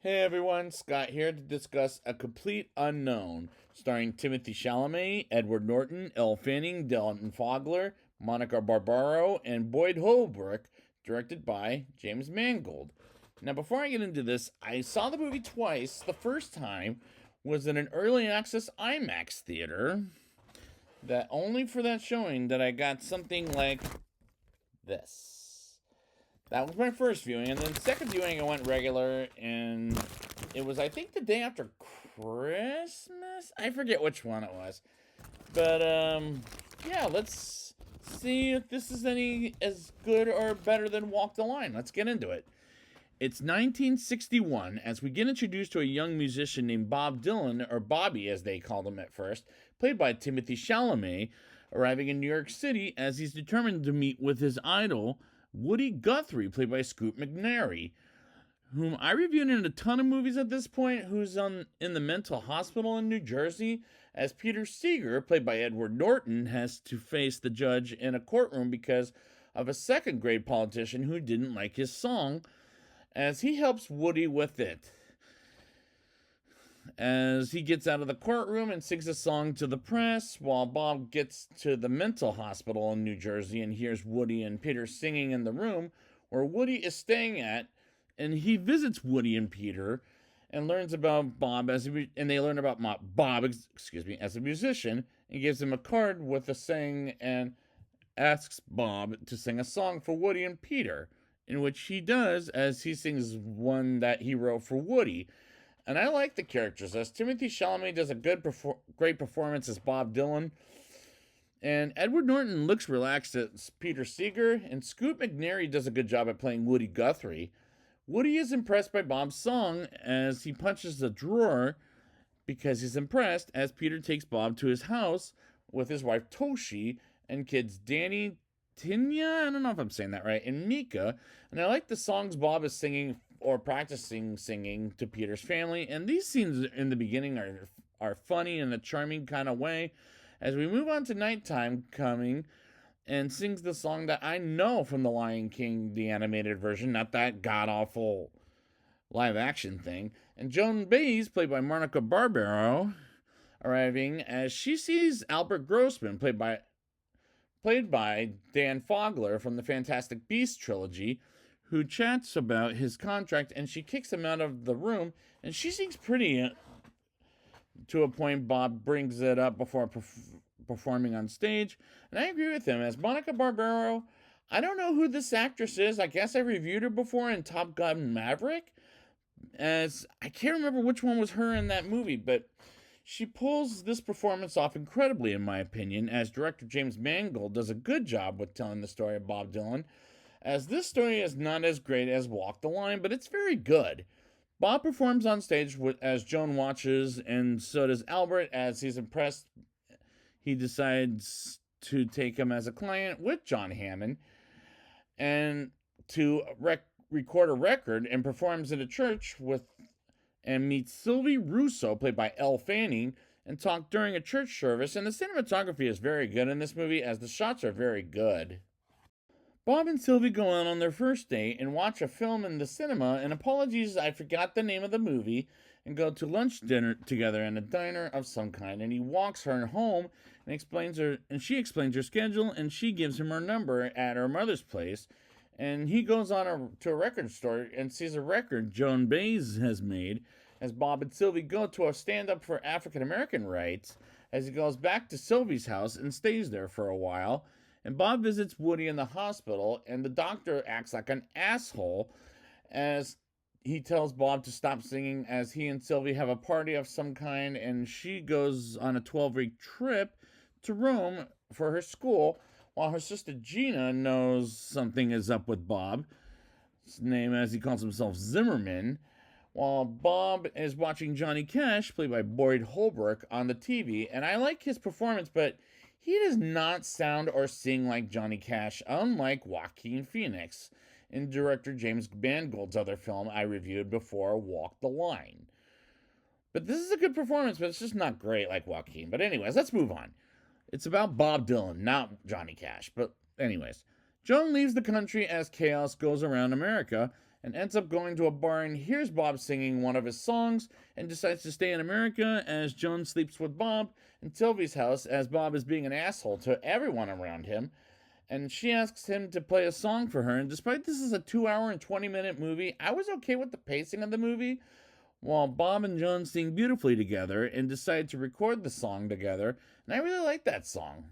Hey everyone, Scott here to discuss A Complete Unknown, starring Timothy Chalamet, Edward Norton, Elle Fanning, Dylan Fogler, Monica Barbaro, and Boyd Holbrook, directed by James Mangold. Now, before I get into this, I saw the movie twice. The first time was in an early access IMAX theater. That only for that showing that I got something like this. That was my first viewing, and then second viewing I went regular, and it was I think the day after Christmas. I forget which one it was, but yeah. Let's see if this is any as good or better than Walk the Line. Let's get into it. It's 1961 as we get introduced to a young musician named Bob Dylan, or Bobby as they called him at first, played by Timothy Chalamet, arriving in New York City as he's determined to meet with his idol, Woody Guthrie, played by Scoot McNairy, whom I reviewed in a ton of movies at this point, who's in the mental hospital in New Jersey, as Peter Seeger, played by Edward Norton, has to face the judge in a courtroom because of a second grade politician who didn't like his song, as he helps Woody with it. As he gets out of the courtroom and sings a song to the press, while Bob gets to the mental hospital in New Jersey and hears Woody and Peter singing in the room where Woody is staying at, and he visits Woody and Peter and learns about Bob as they learn about Bob, as a musician, and gives him a card with a saying and asks Bob to sing a song for Woody and Peter, in which he does, as he sings one that he wrote for Woody. And I like the characters, as Timothy Chalamet does a great performance as Bob Dylan, and Edward Norton looks relaxed as Peter Seeger, and Scoot McNairy does a good job at playing Woody Guthrie. Woody is impressed by Bob's song as he punches the drawer because he's impressed, as Peter takes Bob to his house with his wife Toshi and kids Danny, Tinya, I don't know if I'm saying that right, and Mika. And I like the songs Bob is singing or practicing singing to Peter's family, and these scenes in the beginning are funny in a charming kind of way. As we move on to nighttime coming, and sings the song that I know from The Lion King, the animated version, not that god-awful live-action thing. And Joan Baez, played by Monica Barbaro, arriving as she sees Albert Grossman, played by Dan Fogler from the Fantastic Beasts trilogy, who chats about his contract, and she kicks him out of the room, and she seems pretty to a point. Bob brings it up before performing on stage, and I agree with him. As Monica Barbaro, I don't know who this actress is. I guess I reviewed her before in Top Gun Maverick, as I can't remember which one was her in that movie, but she pulls this performance off incredibly, in my opinion, as director James Mangold does a good job with telling the story of Bob Dylan, as this story is not as great as Walk the Line, but it's very good. Bob performs on stage as Joan watches, and so does Albert. As he's impressed, he decides to take him as a client with John Hammond and to record a record, and performs at a church and meets Sylvie Russo, played by Elle Fanning, and talk during a church service. And the cinematography is very good in this movie, as the shots are very good. Bob and Sylvie go out on their first date and watch a film in the cinema, and apologies, I forgot the name of the movie, and go to lunch dinner together in a diner of some kind. And he walks her home and she explains her schedule, and she gives him her number at her mother's place. And he goes to a record store and sees a record Joan Baez has made, as Bob and Sylvie go to a stand-up for African American rights, as he goes back to Sylvie's house and stays there for a while. And Bob visits Woody in the hospital, and the doctor acts like an asshole as he tells Bob to stop singing, as he and Sylvie have a party of some kind, and she goes on a 12-week trip to Rome for her school, while her sister Gina knows something is up with Bob's name, as he calls himself Zimmerman, while Bob is watching Johnny Cash, played by Boyd Holbrook, on the TV. And I like his performance, but he does not sound or sing like Johnny Cash, unlike Joaquin Phoenix in director James Mangold's other film I reviewed before, Walk the Line. But this is a good performance, but it's just not great like Joaquin. But anyways, let's move on. It's about Bob Dylan, not Johnny Cash. But anyways, Joan leaves the country as chaos goes around America, and ends up going to a bar and hears Bob singing one of his songs and decides to stay in America as Joan sleeps with Bob in Sylvie's house as Bob is being an asshole to everyone around him. And she asks him to play a song for her. And despite this is a 2 hour and 20-minute movie, I was okay with the pacing of the movie. While Bob and Joan sing beautifully together and decide to record the song together, and I really like that song.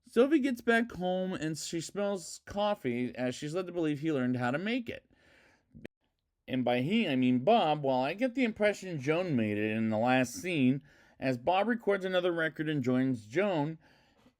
Sylvie gets back home and she smells coffee as she's led to believe he learned how to make it. And by he, I mean Bob. While I get the impression Joan made it in the last scene, as Bob records another record and joins Joan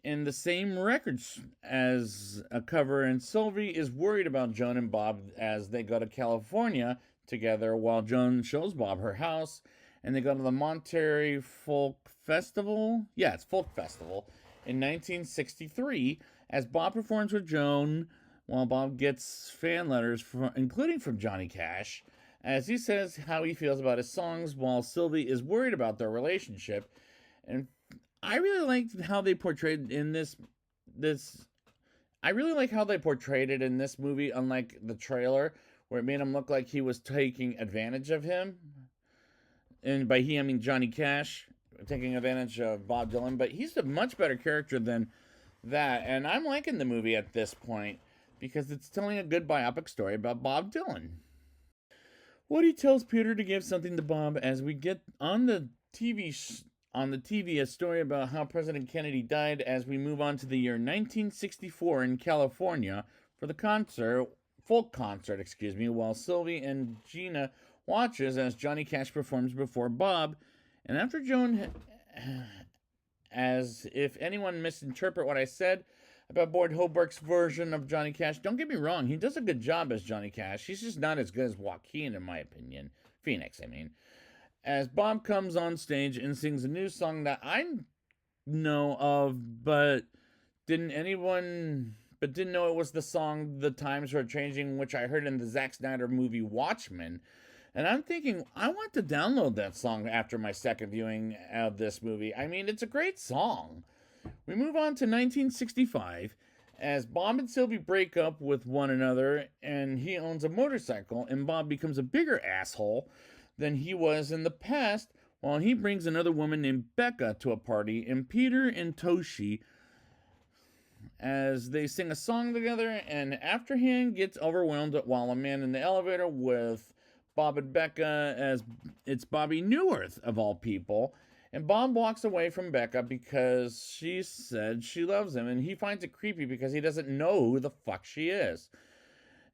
in the same records as a cover, and Sylvie is worried about Joan and Bob as they go to California together while Joan shows Bob her house, and they go to the Monterey Folk Festival. Yeah, it's Folk Festival in 1963 as Bob performs with Joan while Bob gets fan letters, including from Johnny Cash, as he says how he feels about his songs while Sylvie is worried about their relationship. And I really liked how they portrayed in this I really like how they portrayed it in this movie, unlike the trailer, where it made him look like he was taking advantage of him. And by he, I mean Johnny Cash taking advantage of Bob Dylan. But he's a much better character than that. And I'm liking the movie at this point because it's telling a good biopic story about Bob Dylan. Woody tells Peter to give something to Bob as we get on the TV a story about how President Kennedy died as we move on to the year 1964 in California for the folk concert, while Sylvie and Gina watches as Johnny Cash performs before Bob. And after Joan, as if anyone misinterpret what I said about Boyd Holbrook's version of Johnny Cash, don't get me wrong, he does a good job as Johnny Cash. He's just not as good as Joaquin, in my opinion. Phoenix, I mean. As Bob comes on stage and sings a new song that I know of, but didn't know it was the song The Times Are Changing, which I heard in the Zack Snyder movie Watchmen. And I'm thinking, I want to download that song after my second viewing of this movie. I mean, it's a great song. We move on to 1965 as Bob and Sylvie break up with one another and he owns a motorcycle and Bob becomes a bigger asshole than he was in the past while he brings another woman named Becca to a party, and Peter and Toshi as they sing a song together, and Afterhand gets overwhelmed while a man in the elevator with Bob and Becca as it's Bobby Newirth of all people. And Bob walks away from Becca because she said she loves him, and he finds it creepy because he doesn't know who the fuck she is.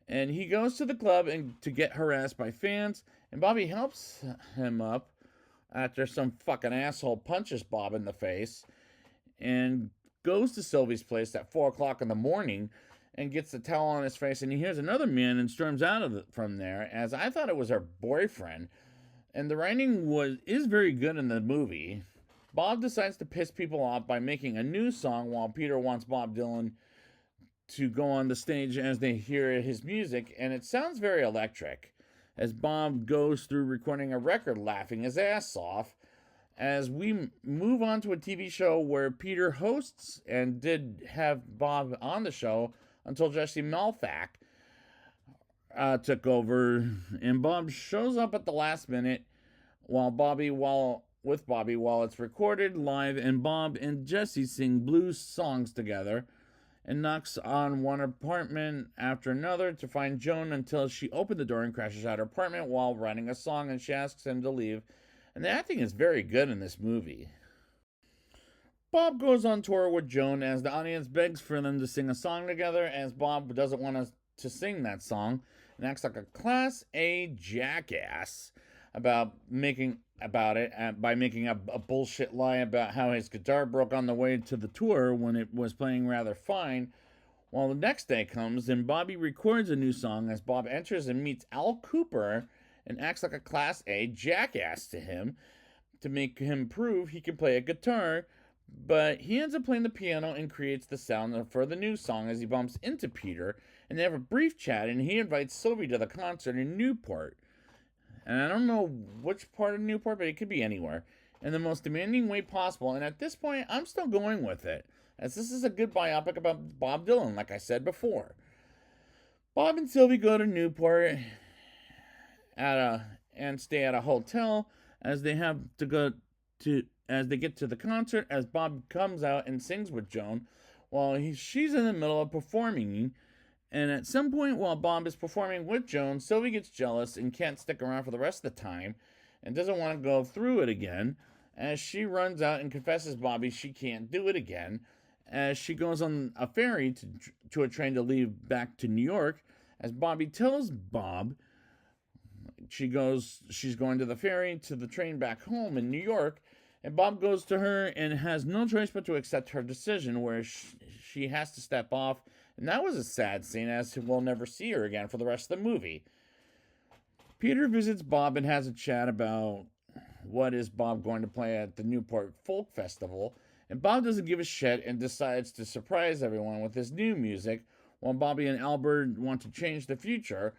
And he goes to the club to get harassed by fans, and Bobby helps him up after some fucking asshole punches Bob in the face and goes to Sylvie's place at 4 o'clock in the morning and gets the towel on his face, and he hears another man and storms out from there, as I thought it was her boyfriend. And the writing is very good in the movie. Bob decides to piss people off by making a new song while Peter wants Bob Dylan to go on the stage as they hear his music, and it sounds very electric as Bob goes through recording a record laughing his ass off. As we move on to a TV show where Peter hosts and did have Bob on the show until Jesse Malfak took over, and Bob shows up at the last minute with Bobby while it's recorded live, and Bob and Jesse sing blues songs together and knocks on one apartment after another to find Joan until she opened the door and crashes out her apartment while writing a song, and she asks him to leave. And the acting is very good in this movie. Bob goes on tour with Joan as the audience begs for them to sing a song together, as Bob doesn't want to sing that song and acts like a Class A jackass by making a bullshit lie about how his guitar broke on the way to the tour when it was playing rather fine. Well, the next day comes and Bobby records a new song as Bob enters and meets Al Cooper and acts like a Class A jackass to him to make him prove he can play a guitar, but he ends up playing the piano and creates the sound for the new song as he bumps into Peter, and they have a brief chat, and he invites Sylvie to the concert in Newport. And I don't know which part of Newport, but it could be anywhere, in the most demanding way possible, and at this point, I'm still going with it, as this is a good biopic about Bob Dylan, like I said before. Bob and Sylvie go to Newport, at a and stay at a hotel as they have to go to as they get to the concert as Bob comes out and sings with Joan while she's in the middle of performing. And at some point while Bob is performing with Joan, Sylvie gets jealous and can't stick around for the rest of the time and doesn't want to go through it again as she runs out and confesses Bobby she can't do it again as she goes on a ferry to a train to leave back to New York as Bobby tells Bob she's going to the ferry to the train back home in New York, and Bob goes to her and has no choice but to accept her decision where she has to step off. And that was a sad scene as we'll never see her again for the rest of the movie. Peter visits Bob and has a chat about what is Bob going to play at the Newport Folk Festival, and Bob doesn't give a shit and decides to surprise everyone with his new music while Bobby and Albert want to change the future.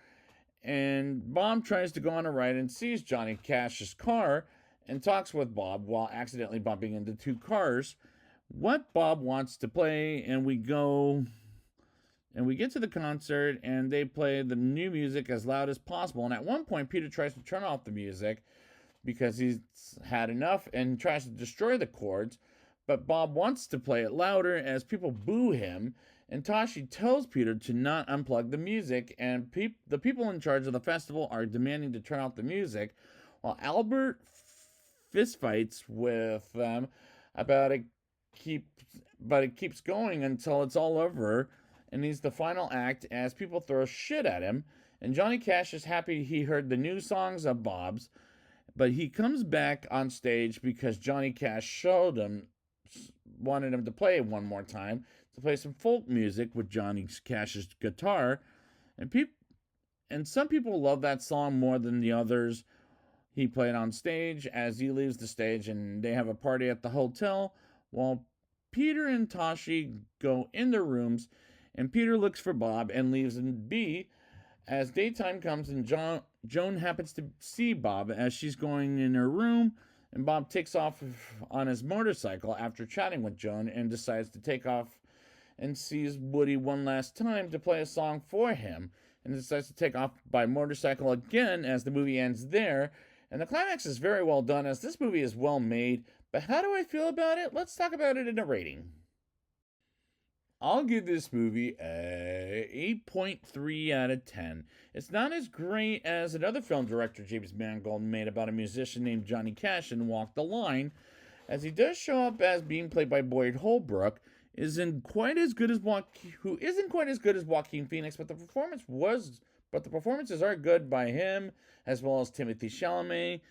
And Bob tries to go on a ride and sees Johnny Cash's car and talks with Bob while accidentally bumping into two cars what Bob wants to play. And we get to the concert and they play the new music as loud as possible. And at one point, Peter tries to turn off the music because he's had enough and tries to destroy the chords. But Bob wants to play it louder as people boo him. And Tashi tells Peter to not unplug the music, and the people in charge of the festival are demanding to turn off the music, while Albert fistfights with them about it. But it keeps going until it's all over, and he's the final act as people throw shit at him. And Johnny Cash is happy he heard the new songs of Bob's, but he comes back on stage because Johnny Cash wanted him to play one more time, to play some folk music with Johnny Cash's guitar, and some people love that song more than the others he played on stage as he leaves the stage and they have a party at the hotel while Peter and Tashi go in their rooms and Peter looks for Bob and leaves him be as daytime comes and Joan happens to see Bob as she's going in her room and Bob takes off on his motorcycle after chatting with Joan and decides to take off and sees Woody one last time to play a song for him and decides to take off by motorcycle again as the movie ends there. And the climax is very well done as this movie is well made. But how do I feel about it? Let's talk about it in a rating. I'll give this movie a 8.3 out of 10. It's not as great as another film director James Mangold made about a musician named Johnny Cash in Walk the Line, as he does show up as being played by Boyd Holbrook, who isn't quite as good as Joaquin Phoenix, but the performances are good by him as well as Timothée Chalamet,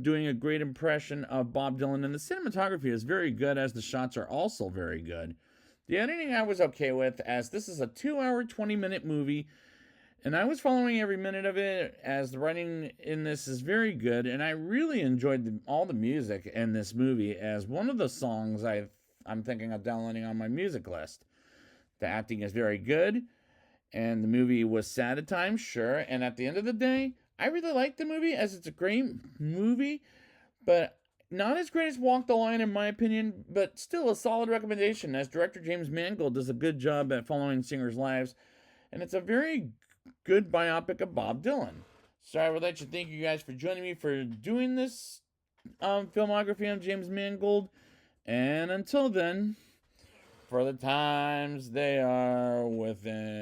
doing a great impression of Bob Dylan, and the cinematography is very good as the shots are also very good. The editing I was okay with as this is a 2-hour 20-minute movie and I was following every minute of it as the writing in this is very good and I really enjoyed all the music in this movie as one of the songs I'm thinking of downloading on my music list. The acting is very good, and the movie was sad at times, sure, and at the end of the day, I really liked the movie as it's a great movie, but not as great as Walk the Line in my opinion, but still a solid recommendation as director James Mangold does a good job at following singers' lives, and it's a very good biopic of Bob Dylan. So I would like to thank you guys for joining me for doing this filmography on James Mangold. And until then, for the times they are within.